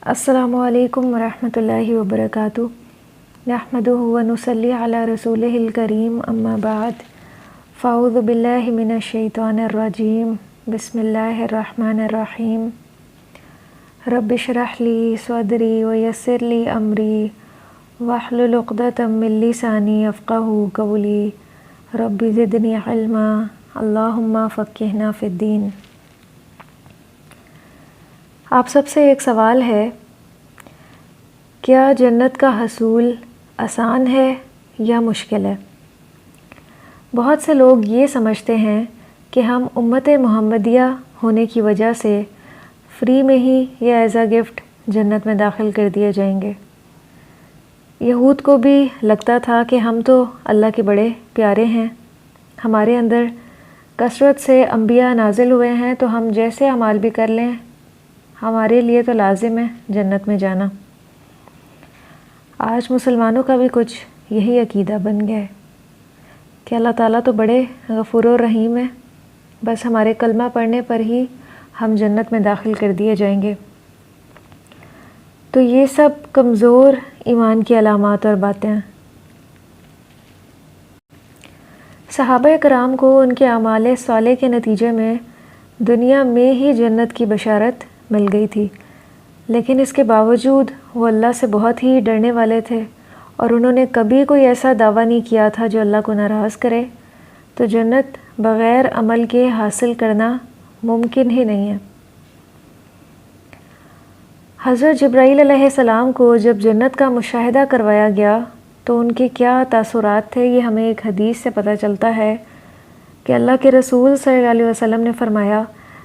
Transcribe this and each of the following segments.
السلام علیکم ورحمۃ اللہ وبرکاتہ۔ نحمدہ ونصلی علی رسولہ الکریم، اما بعد، فاعوذ باللہ من الشیطان الرجیم، بسم اللہ الرحمن الرحیم۔ رب اشرح لی صدری ویسر لی امری واحلل عقدۃ من لسانی یفقہوا قولی، رب زدنی علما، اللہم فقہنا فی الدین۔ آپ سب سے ایک سوال ہے، کیا جنت کا حصول آسان ہے یا مشکل ہے؟ بہت سے لوگ یہ سمجھتے ہیں کہ ہم امت محمدیہ ہونے کی وجہ سے فری میں ہی یا ایز اے گفٹ جنت میں داخل کر دیے جائیں گے۔ یہود کو بھی لگتا تھا کہ ہم تو اللہ کے بڑے پیارے ہیں، ہمارے اندر کثرت سے انبیاء نازل ہوئے ہیں، تو ہم جیسے اعمال بھی کر لیں ہمارے لیے تو لازم ہے جنت میں جانا۔ آج مسلمانوں کا بھی کچھ یہی عقیدہ بن گیا ہے کہ اللہ تعالیٰ تو بڑے غفور و رحیم ہے، بس ہمارے کلمہ پڑھنے پر ہی ہم جنت میں داخل کر دیے جائیں گے۔ تو یہ سب کمزور ایمان کی علامات اور باتیں ہیں۔ صحابہ کرام کو ان کے اعمال صالح کے نتیجے میں دنیا میں ہی جنت کی بشارت مل گئی تھی، لیکن اس کے باوجود وہ اللہ سے بہت ہی ڈرنے والے تھے، اور انہوں نے کبھی کوئی ایسا دعویٰ نہیں کیا تھا جو اللہ کو ناراض کرے۔ تو جنت بغیر عمل کے حاصل کرنا ممکن ہی نہیں ہے۔ حضرت جبرائیل علیہ السلام کو جب جنت کا مشاہدہ کروایا گیا تو ان کے کیا تاثرات تھے، یہ ہمیں ایک حدیث سے پتہ چلتا ہے کہ اللہ کے رسول صلی اللہ علیہ وسلم نے فرمایا،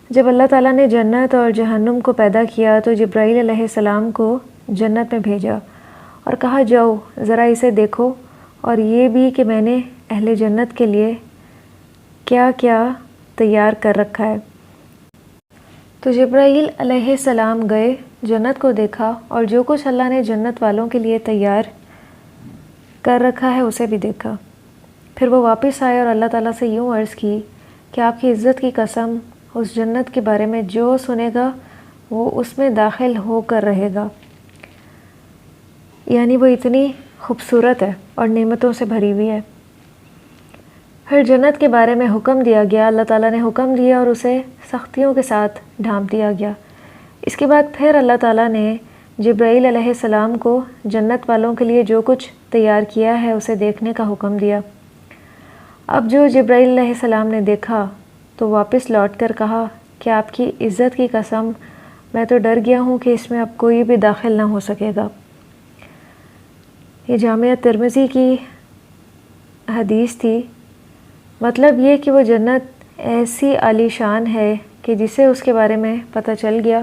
جب اللہ تعالیٰ نے جنت اور جہنم کو پیدا کیا تو جبرائیل علیہ السلام کو جنت میں بھیجا اور کہا، جاؤ ذرا اسے دیکھو، اور یہ بھی کہ میں نے اہل جنت کے لیے کیا کیا تیار کر رکھا ہے۔ تو جبرائیل علیہ السلام گئے، جنت کو دیکھا، اور جو کچھ اللہ نے جنت والوں کے لیے تیار کر رکھا ہے اسے بھی دیکھا۔ پھر وہ واپس آئے اور اللہ تعالیٰ سے یوں عرض کی کہ آپ کی عزت کی قسم، اس جنت کے بارے میں جو سنے گا وہ اس میں داخل ہو کر رہے گا، یعنی وہ اتنی خوبصورت ہے اور نعمتوں سے بھری ہوئی ہے۔ پھر جنت کے بارے میں حکم دیا گیا، اللہ تعالیٰ نے حکم دیا اور اسے سختیوں کے ساتھ ڈھانپ دیا گیا۔ اس کے بعد پھر اللہ تعالیٰ نے جبرائیل علیہ السلام کو جنت والوں کے لیے جو کچھ تیار کیا ہے اسے دیکھنے کا حکم دیا۔ اب جو جبرائیل علیہ السلام نے دیکھا تو واپس لوٹ کر کہا کہ آپ کی عزت کی قسم، میں تو ڈر گیا ہوں کہ اس میں اب کوئی بھی داخل نہ ہو سکے گا۔ یہ جامعہ ترمذی کی حدیث تھی۔ مطلب یہ کہ وہ جنت ایسی عالی شان ہے کہ جسے اس کے بارے میں پتہ چل گیا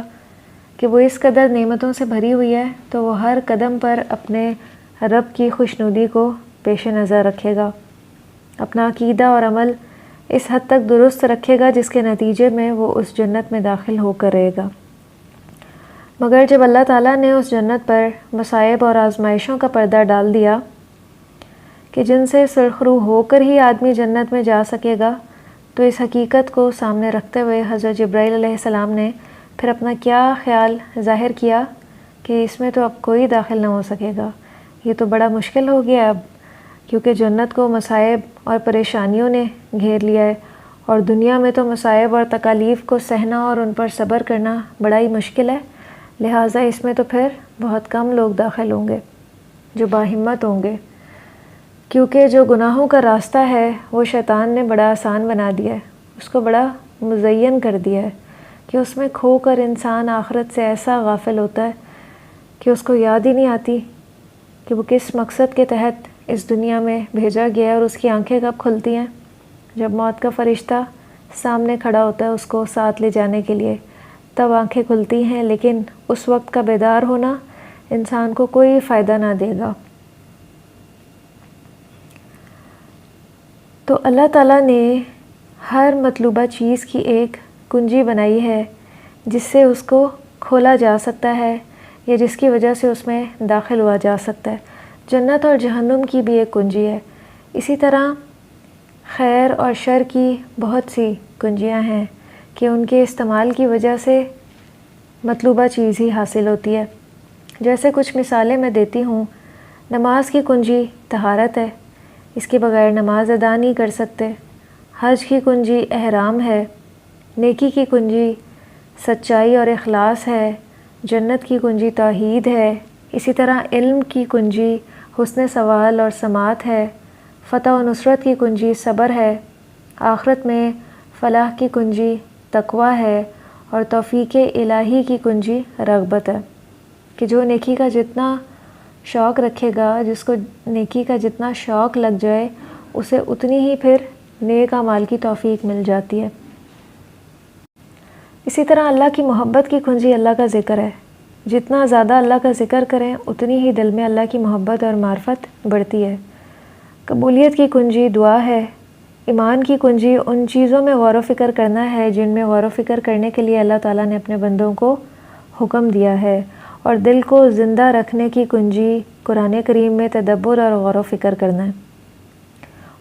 کہ وہ اس قدر نعمتوں سے بھری ہوئی ہے تو وہ ہر قدم پر اپنے رب کی خوشنودی کو پیش نظر رکھے گا، اپنا عقیدہ اور عمل اس حد تک درست رکھے گا جس کے نتیجے میں وہ اس جنت میں داخل ہو کر رہے گا۔ مگر جب اللہ تعالیٰ نے اس جنت پر مصائب اور آزمائشوں کا پردہ ڈال دیا کہ جن سے سرخرو ہو کر ہی آدمی جنت میں جا سکے گا، تو اس حقیقت کو سامنے رکھتے ہوئے حضرت جبرائیل علیہ السلام نے پھر اپنا کیا خیال ظاہر کیا کہ اس میں تو اب کوئی داخل نہ ہو سکے گا، یہ تو بڑا مشکل ہو گیا اب، کیونکہ جنت کو مصائب اور پریشانیوں نے گھیر لیا ہے، اور دنیا میں تو مصائب اور تکالیف کو سہنا اور ان پر صبر کرنا بڑا ہی مشکل ہے، لہٰذا اس میں تو پھر بہت کم لوگ داخل ہوں گے جو باہمت ہوں گے، کیونکہ جو گناہوں کا راستہ ہے وہ شیطان نے بڑا آسان بنا دیا ہے، اس کو بڑا مزین کر دیا ہے کہ اس میں کھو کر انسان آخرت سے ایسا غافل ہوتا ہے کہ اس کو یاد ہی نہیں آتی کہ وہ کس مقصد کے تحت اس دنیا میں بھیجا گیا ہے، اور اس کی آنکھیں کب کھلتی ہیں؟ جب موت کا فرشتہ سامنے کھڑا ہوتا ہے اس کو ساتھ لے جانے کے لیے، تب آنکھیں کھلتی ہیں، لیکن اس وقت کا بیدار ہونا انسان کو کوئی فائدہ نہ دے گا۔ تو اللہ تعالیٰ نے ہر مطلوبہ چیز کی ایک کنجی بنائی ہے جس سے اس کو کھولا جا سکتا ہے یا جس کی وجہ سے اس میں داخل ہوا جا سکتا ہے۔ جنت اور جہنم کی بھی ایک کنجی ہے، اسی طرح خیر اور شر کی بہت سی کنجیاں ہیں کہ ان کے استعمال کی وجہ سے مطلوبہ چیز ہی حاصل ہوتی ہے۔ جیسے کچھ مثالیں میں دیتی ہوں، نماز کی کنجی طہارت ہے، اس کے بغیر نماز ادا نہیں کر سکتے۔ حج کی کنجی احرام ہے، نیکی کی کنجی سچائی اور اخلاص ہے، جنت کی کنجی توحید ہے۔ اسی طرح علم کی کنجی حسن سوال اور سماعت ہے، فتح و نصرت کی کنجی صبر ہے، آخرت میں فلاح کی کنجی تقویٰ ہے، اور توفیق الہی کی کنجی رغبت ہے، کہ جو نیکی کا جتنا شوق رکھے گا، جس کو نیکی کا جتنا شوق لگ جائے، اسے اتنی ہی پھر نیک اعمال کی توفیق مل جاتی ہے۔ اسی طرح اللہ کی محبت کی کنجی اللہ کا ذکر ہے، جتنا زیادہ اللہ کا ذکر کریں اتنی ہی دل میں اللہ کی محبت اور معرفت بڑھتی ہے۔ قبولیت کی کنجی دعا ہے، ایمان کی کنجی ان چیزوں میں غور و فکر کرنا ہے جن میں غور و فکر کرنے کے لیے اللہ تعالیٰ نے اپنے بندوں کو حکم دیا ہے، اور دل کو زندہ رکھنے کی کنجی قرآن کریم میں تدبر اور غور و فکر کرنا ہے،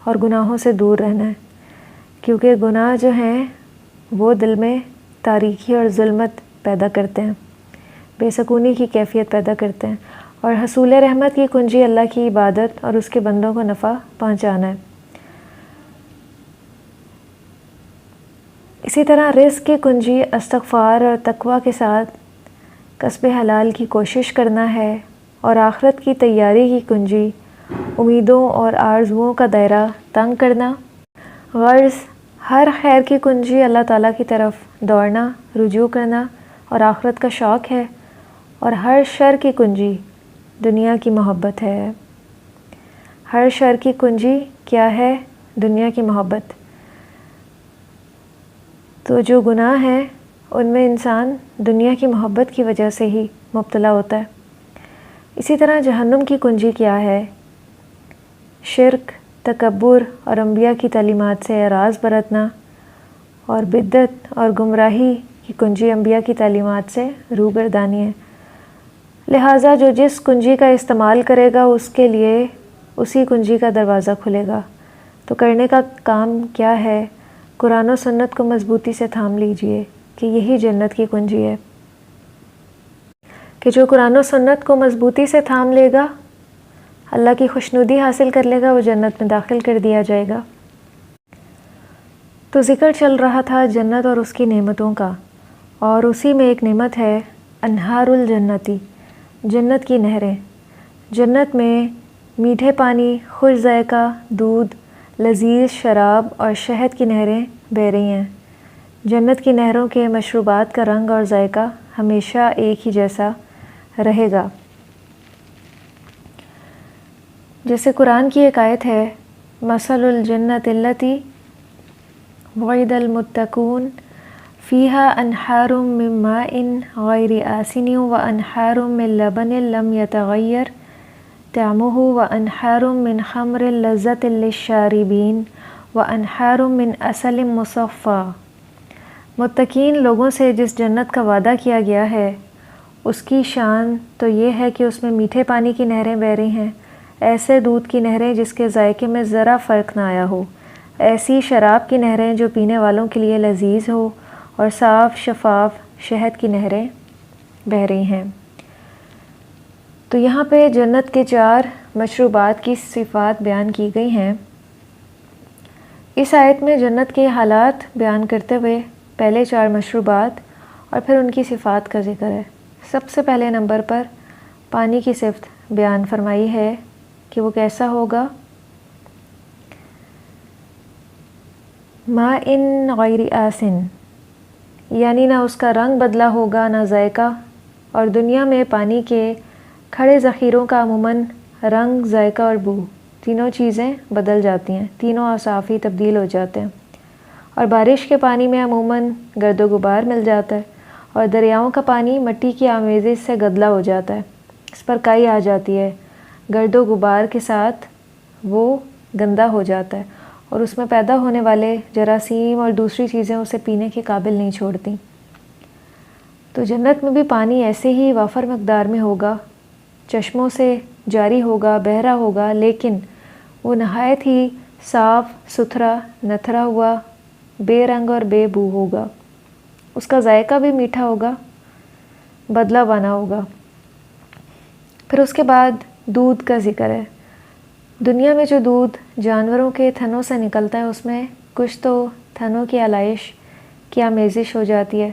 اور گناہوں سے دور رہنا ہے، کیونکہ گناہ جو ہیں وہ دل میں تاریکی اور ظلمت پیدا کرتے ہیں، بے سکونی کی کیفیت پیدا کرتے ہیں، اور حصول رحمت کی کنجی اللہ کی عبادت اور اس کے بندوں کو نفع پہنچانا ہے۔ اسی طرح رزق کی کنجی استغفار اور تقویٰ کے ساتھ کسب حلال کی کوشش کرنا ہے، اور آخرت کی تیاری کی کنجی امیدوں اور آرزوؤں کا دائرہ تنگ کرنا۔ غرض ہر خیر کی کنجی اللہ تعالیٰ کی طرف دوڑنا، رجوع کرنا اور آخرت کا شوق ہے، اور ہر شر کی کنجی دنیا کی محبت ہے۔ ہر شر کی کنجی کیا ہے؟ دنیا کی محبت۔ تو جو گناہ ہیں ان میں انسان دنیا کی محبت کی وجہ سے ہی مبتلا ہوتا ہے۔ اسی طرح جہنم کی کنجی کیا ہے؟ شرک، تکبر اور انبیاء کی تعلیمات سے اعراض برتنا، اور بدعت اور گمراہی کی کنجی انبیاء کی تعلیمات سے روگردانی ہے۔ لہٰذا جو جس کنجی کا استعمال کرے گا اس کے لیے اسی کنجی کا دروازہ کھلے گا۔ تو کرنے کا کام کیا ہے؟ قرآن و سنت کو مضبوطی سے تھام لیجئے کہ یہی جنت کی کنجی ہے، کہ جو قرآن و سنت کو مضبوطی سے تھام لے گا، اللہ کی خوشنودی حاصل کر لے گا، وہ جنت میں داخل کر دیا جائے گا۔ تو ذکر چل رہا تھا جنت اور اس کی نعمتوں کا، اور اسی میں ایک نعمت ہے انہار الجنتی، جنت کی نہریں۔ جنت میں میٹھے پانی، خوش ذائقہ دودھ، لذیذ شراب اور شہد کی نہریں بہہ رہی ہیں۔ جنت کی نہروں کے مشروبات کا رنگ اور ذائقہ ہمیشہ ایک ہی جیسا رہے گا۔ جیسے قرآن کی ایک آیت ہے، مثل الجنت التی وعد المتقون فیہا انہار من ماء غیر آسن وانہار من لبن لم یتغیر طعمہ وانہار من خمر لذۃ للشاربین وانہار من عسل مصفی۔ متقین لوگوں سے جس جنت کا وعدہ کیا گیا ہے اس کی شان تو یہ ہے کہ اس میں میٹھے پانی کی نہریں بہہ رہی ہیں، ایسے دودھ کی نہریں جس کے ذائقے میں ذرا فرق نہ آیا ہو، ایسی شراب کی نہریں جو پینے والوں کے لیے لذیذ ہو، اور صاف شفاف شہد کی نہریں بہہ رہی ہیں۔ تو یہاں پہ جنت کے 4 مشروبات کی صفات بیان کی گئی ہیں۔ اس آیت میں جنت کے حالات بیان کرتے ہوئے پہلے 4 مشروبات اور پھر ان کی صفات کا ذکر ہے۔ سب سے پہلے نمبر پر پانی کی صفت بیان فرمائی ہے کہ وہ کیسا ہوگا؟ ماء غیر آسن، یعنی نہ اس کا رنگ بدلا ہوگا نہ ذائقہ، اور دنیا میں پانی کے کھڑے ذخیروں کا عموماً رنگ، ذائقہ اور بو تینوں چیزیں بدل جاتی ہیں، تینوں اوصاف ہی تبدیل ہو جاتے ہیں، اور بارش کے پانی میں عموماً گرد و غبار مل جاتا ہے، اور دریاؤں کا پانی مٹی کی آمیزش سے گدلا ہو جاتا ہے، اس پر کائی آ جاتی ہے، گرد و غبار کے ساتھ وہ گندا ہو جاتا ہے، اور اس میں پیدا ہونے والے جراثیم اور دوسری چیزیں اسے پینے کے قابل نہیں چھوڑتی۔ تو جنت میں بھی پانی ایسے ہی وافر مقدار میں ہوگا، چشموں سے جاری ہوگا، بہہ رہا ہوگا، لیکن وہ نہایت ہی صاف ستھرا، نتھرا ہوا، بے رنگ اور بے بو ہوگا۔ اس کا ذائقہ بھی میٹھا ہوگا، بدلا بنا ہوگا۔ پھر اس کے بعد دودھ کا ذکر ہے۔ دنیا میں جو دودھ جانوروں کے تھنوں سے نکلتا ہے اس میں کچھ تو تھنوں کی آلائش کی آمیزش ہو جاتی ہے،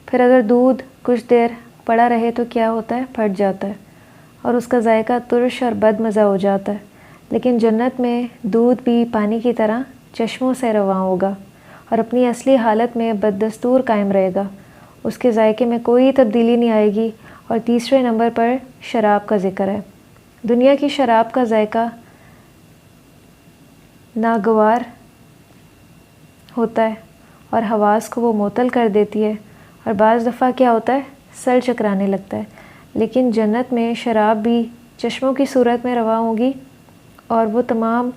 پھر اگر دودھ کچھ دیر پڑا رہے تو کیا ہوتا ہے، پھٹ جاتا ہے اور اس کا ذائقہ ترش اور بد مزہ ہو جاتا ہے۔ لیکن جنت میں دودھ بھی پانی کی طرح چشموں سے رواں ہوگا اور اپنی اصلی حالت میں بددستور قائم رہے گا، اس کے ذائقے میں کوئی تبدیلی نہیں آئے گی۔ اور تیسرے نمبر پر شراب کا ذکر ہے۔ دنیا کی شراب کا ذائقہ ناگوار ہوتا ہے اور حواس کو وہ معطل کر دیتی ہے اور بعض دفعہ کیا ہوتا ہے، سر چکرانے لگتا ہے۔ لیکن جنت میں شراب بھی چشموں کی صورت میں رواں ہوگی اور وہ تمام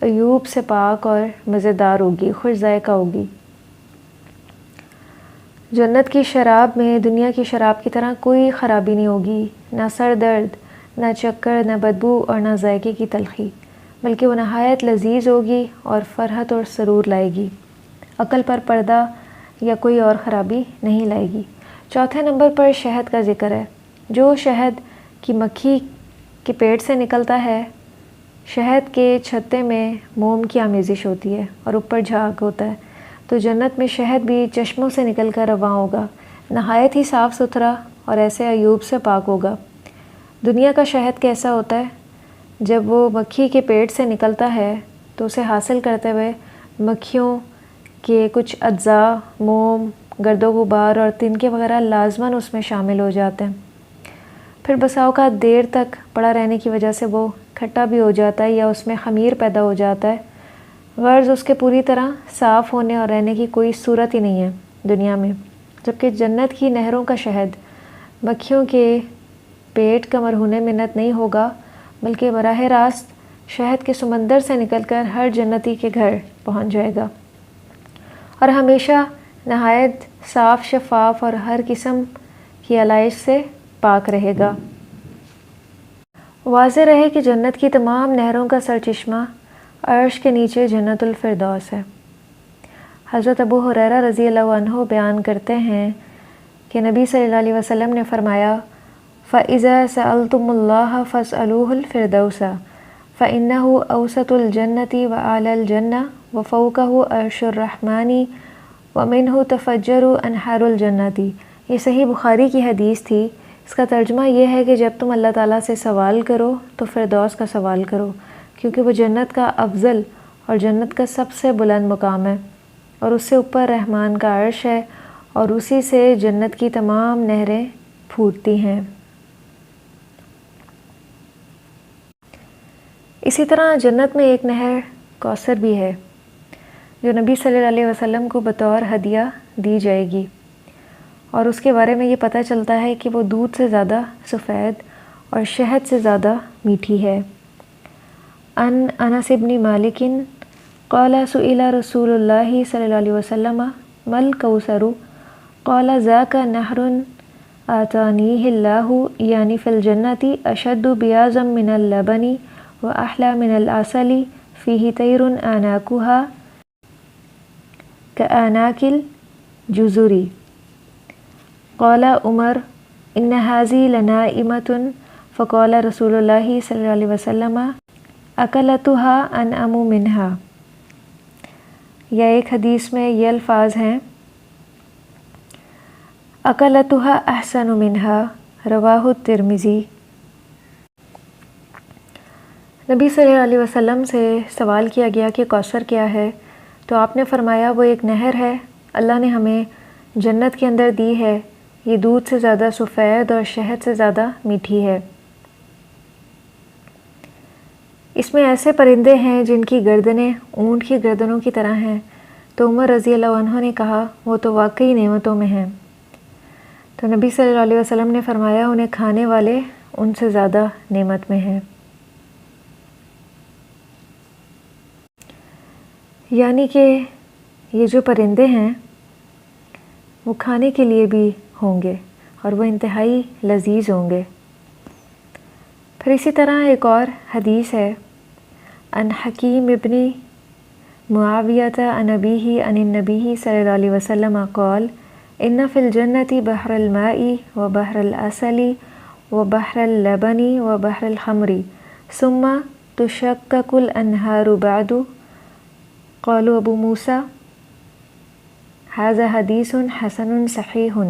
عیوب سے پاک اور مزیدار ہوگی، خوش ذائقہ ہوگی۔ جنت کی شراب میں دنیا کی شراب کی طرح کوئی خرابی نہیں ہوگی، نہ سر درد، نہ چکر، نہ بدبو اور نہ ذائقے کی تلخی، بلکہ وہ نہایت لذیذ ہوگی اور فرحت اور سرور لائے گی، عقل پر پردہ یا کوئی اور خرابی نہیں لائے گی۔ چوتھے نمبر پر شہد کا ذکر ہے۔ جو شہد کی مکھی کے پیٹ سے نکلتا ہے، شہد کے چھتے میں موم کی آمیزش ہوتی ہے اور اوپر جھاگ ہوتا ہے، تو جنت میں شہد بھی چشموں سے نکل کر رواں ہوگا، نہایت ہی صاف ستھرا اور ایسے عیوب سے پاک ہوگا۔ دنیا کا شہد کیسا ہوتا ہے؟ جب وہ مکھی کے پیٹ سے نکلتا ہے تو اسے حاصل کرتے ہوئے مکھیوں کے کچھ اجزاء، موم، گرد و غبار اور تنکے وغیرہ لازماً اس میں شامل ہو جاتے ہیں۔ پھر بسا اوقات دیر تک پڑا رہنے کی وجہ سے وہ کھٹا بھی ہو جاتا ہے یا اس میں خمیر پیدا ہو جاتا ہے، غرض اس کے پوری طرح صاف ہونے اور رہنے کی کوئی صورت ہی نہیں ہے دنیا میں۔ جبکہ جنت کی نہروں کا شہد مکھیوں کے پیٹ کا مرہون منت نہیں ہوگا، بلکہ براہ راست شہد کے سمندر سے نکل کر ہر جنتی کے گھر پہنچ جائے گا اور ہمیشہ نہایت صاف شفاف اور ہر قسم کی آلائش سے پاک رہے گا۔ واضح رہے کہ جنت کی تمام نہروں کا سرچشمہ عرش کے نیچے جنت الفردوس ہے۔ حضرت ابو ہریرہ رضی اللہ عنہ بیان کرتے ہیں کہ نبی صلی اللہ علیہ وسلم نے فرمایا، فَإِذَا سَأَلْتُمُ اللَّهَ فَاسْأَلُوهُ الْفِرْدَوْسَ فَإِنَّهُ أَوْسَطُ الْجَنَّةِ وَأَعْلَى الْجَنَّةِ وَفَوْقَهُ عَرْشُ الرَّحْمَنِ وَمِنْهُ تَفَجَّرُ أَنْهَارُ الْجَنَّةِ۔ یہ صحیح بخاری کی حدیث تھی۔ اس کا ترجمہ یہ ہے کہ جب تم اللہ تعالیٰ سے سوال کرو تو فردوس کا سوال کرو، کیونکہ وہ جنت کا افضل اور جنت کا سب سے بلند مقام ہے اور اس سے اوپر رحمان کا عرش ہے اور اسی سے جنت کی تمام نہریں پھوٹتی ہیں۔ اسی طرح جنت میں ایک نہر کوثر بھی ہے جو نبی صلی اللہ علیہ وسلم کو بطور ہدیہ دی جائے گی، اور اس کے بارے میں یہ پتہ چلتا ہے کہ وہ دودھ سے زیادہ سفید اور شہد سے زیادہ میٹھی ہے۔ ان انس بن مالک قال سئل رسول اللہ صلی اللہ علیہ وسلم ما الکوثر قال ذاک نہر آتانیہ اللہ یعنی فی الجنۃ اشد بیاضا من اللبن واحلی من العسل فیہ طیر آناکها کآناک الجزر۔ قال عمر ان هذه لنائمة فقال رسول اللہ صلی اللہ علیہ وسلم اکلتها انعم منها۔ یا ایک حدیث میں یہ الفاظ ہیں اکلتها احسن منها، رواہ الترمذی۔ نبی صلی اللہ علیہ وسلم سے سوال کیا گیا کہ کوثر کیا ہے، تو آپ نے فرمایا وہ ایک نہر ہے، اللہ نے ہمیں جنت کے اندر دی ہے، یہ دودھ سے زیادہ سفید اور شہد سے زیادہ میٹھی ہے۔ اس میں ایسے پرندے ہیں جن کی گردنیں اونٹ کی گردنوں کی طرح ہیں، تو عمر رضی اللہ عنہ نے کہا وہ تو واقعی نعمتوں میں ہیں۔ تو نبی صلی اللہ علیہ وسلم نے فرمایا انہیں کھانے والے ان سے زیادہ نعمت میں ہیں۔ یعنی کہ یہ جو پرندے ہیں وہ کھانے کے لیے بھی ہوں گے اور وہ انتہائی لذیذ ہوں گے۔ پھر اسی طرح ایک اور حدیث ہے، ان حکیم ابن معاویۃ عن ابیہ عن النبی صلی اللہ علیہ وسلم قال ان فی الجنۃ بحر الماء و بحر العسل وبحر اللبن وبحر الخمر ثم تشقق الأنهار بعد. قالوا ابو موسیٰ هذا حدیث حسن صحیح.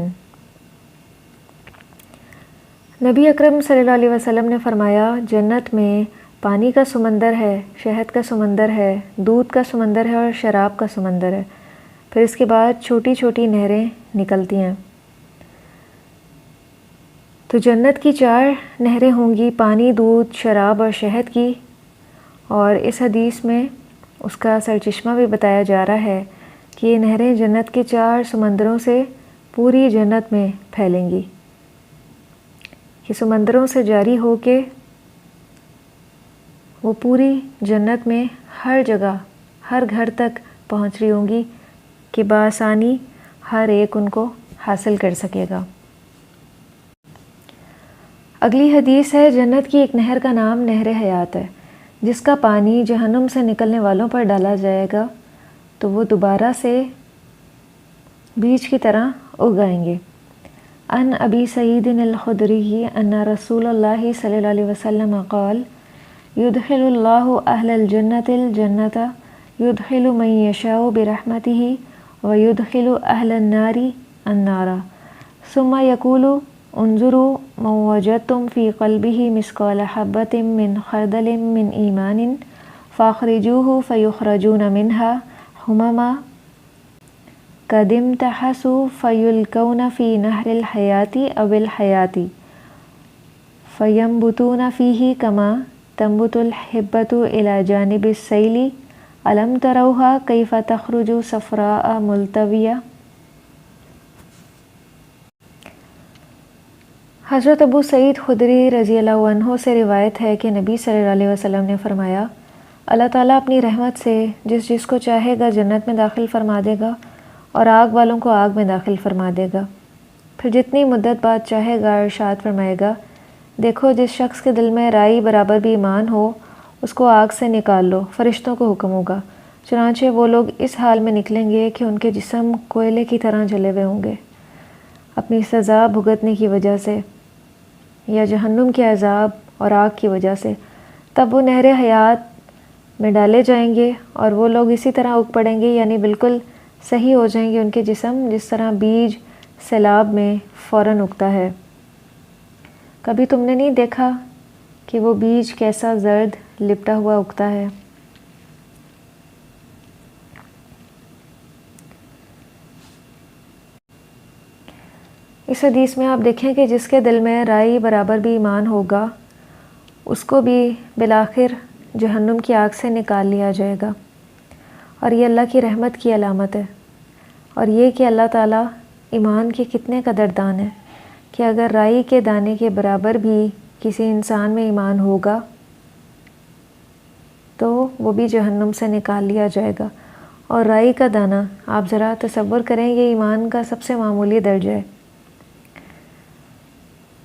نبی اکرم صلی اللہ علیہ وسلم نے فرمایا جنت میں پانی کا سمندر ہے، شہد کا سمندر ہے، دودھ کا سمندر ہے اور شراب کا سمندر ہے. پھر اس کے بعد چھوٹی چھوٹی نہریں نکلتی ہیں. تو جنت کی 4 نہریں ہوں گی، پانی، دودھ، شراب اور شہد کی. اور اس حدیث میں اس کا سرچشمہ بھی بتایا جا رہا ہے کہ یہ نہریں جنت کے 4 سمندروں سے پوری جنت میں پھیلیں گی. یہ سمندروں سے جاری ہو کے وہ پوری جنت میں ہر جگہ، ہر گھر تک پہنچ رہی ہوں گی کہ بآسانی ہر ایک ان کو حاصل کر سکے گا. اگلی حدیث ہے جنت کی ایک نہر کا نام نہر حیات ہے، جس کا پانی جہنم سے نکلنے والوں پر ڈالا جائے گا تو وہ دوبارہ سے بیج کی طرح اگائیں گے. ان ابی سعید الخدری ان رسول اللہ صلی اللہ علیہ وسلم قال يدخل اللہ اہل الجنت الجنت يدخل من یشاء برحمتہ ويدخل اہل النار النار ثم يقول انظروا من وجدتم في قلبه مثقال حبة من خردل من ایمان فاخرجوه فيخرجون منها حمما قد امتحسوا فيلقون في نهر الحياة أو الحياة فينبتون فيه كما تنبت الحبة إلى جانب السيل ألم تروها كيف تخرج صفراء ملتوية. حضرت ابو سعید خدری رضی اللہ عنہ سے روایت ہے کہ نبی صلی اللہ علیہ وسلم نے فرمایا اللہ تعالیٰ اپنی رحمت سے جس جس کو چاہے گا جنت میں داخل فرما دے گا اور آگ والوں کو آگ میں داخل فرما دے گا. پھر جتنی مدت بعد چاہے گا ارشاد فرمائے گا دیکھو جس شخص کے دل میں رائی برابر بھی ایمان ہو اس کو آگ سے نکال لو، فرشتوں کو حکم ہوگا. چنانچہ وہ لوگ اس حال میں نکلیں گے کہ ان کے جسم کوئلے کی طرح جلے ہوئے ہوں گے اپنی سزا بھگتنے کی وجہ سے یا جہنم کے عذاب اور آگ کی وجہ سے. تب وہ نہر حیات میں ڈالے جائیں گے اور وہ لوگ اسی طرح اگ پڑیں گے، یعنی بالکل صحیح ہو جائیں گے ان کے جسم جس طرح بیج سیلاب میں فوراً اگتا ہے. کبھی تم نے نہیں دیکھا کہ وہ بیج کیسا زرد لپٹا ہوا اگتا ہے؟ اس حدیث میں آپ دیکھیں کہ جس کے دل میں رائی برابر بھی ایمان ہوگا اس کو بھی بالآخر جہنم کی آگ سے نکال لیا جائے گا. اور یہ اللہ کی رحمت کی علامت ہے، اور یہ کہ اللہ تعالیٰ ایمان کے کتنے قدردان ہیں کہ اگر رائی کے دانے کے برابر بھی کسی انسان میں ایمان ہوگا تو وہ بھی جہنم سے نکال لیا جائے گا. اور رائی کا دانہ آپ ذرا تصور کریں، یہ ایمان کا سب سے معمولی درجہ ہے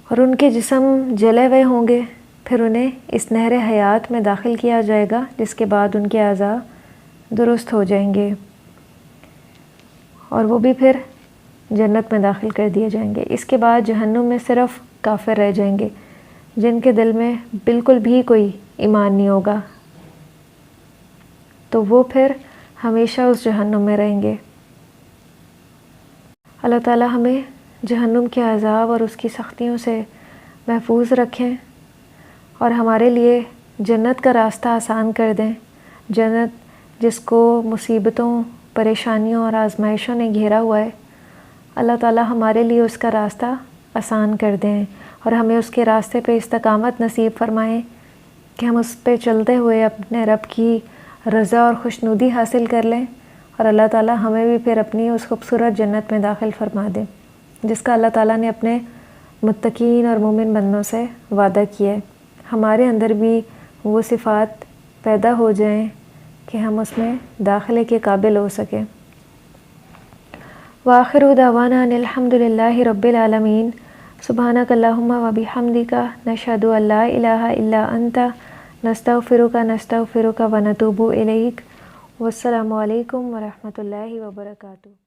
اور ان کے جسم جلے ہوئے ہوں گے. پھر انہیں اس نہر حیات میں داخل کیا جائے گا جس کے بعد ان کے اعضاء درست ہو جائیں گے اور وہ بھی پھر جنت میں داخل کر دیے جائیں گے. اس کے بعد جہنم میں صرف کافر رہ جائیں گے جن کے دل میں بالکل بھی کوئی ایمان نہیں ہوگا، تو وہ پھر ہمیشہ اس جہنم میں رہیں گے. اللہ تعالیٰ ہمیں جہنم کے عذاب اور اس کی سختیوں سے محفوظ رکھیں اور ہمارے لیے جنت کا راستہ آسان کر دیں. جنت جس کو مصیبتوں، پریشانیوں اور آزمائشوں نے گھیرا ہوا ہے، اللہ تعالیٰ ہمارے لیے اس کا راستہ آسان کر دیں اور ہمیں اس کے راستے پہ استقامت نصیب فرمائیں کہ ہم اس پہ چلتے ہوئے اپنے رب کی رضا اور خوشنودی حاصل کر لیں، اور اللہ تعالیٰ ہمیں بھی پھر اپنی اس خوبصورت جنت میں داخل فرما دیں جس کا اللہ تعالیٰ نے اپنے متقین اور مومن بندوں سے وعدہ کیا ہے. ہمارے اندر بھی وہ صفات پیدا ہو جائیں کہ ہم اس میں داخلے کے قابل ہو سکیں. وآخر دعوانا ان الحمد للہ رب العالمین. سبحانک اللہم و بحمدک نشہد ان لا الہ الا انت نستغفرک ونتوب الیک. والسلام علیکم ورحمۃ اللہ وبرکاتہ.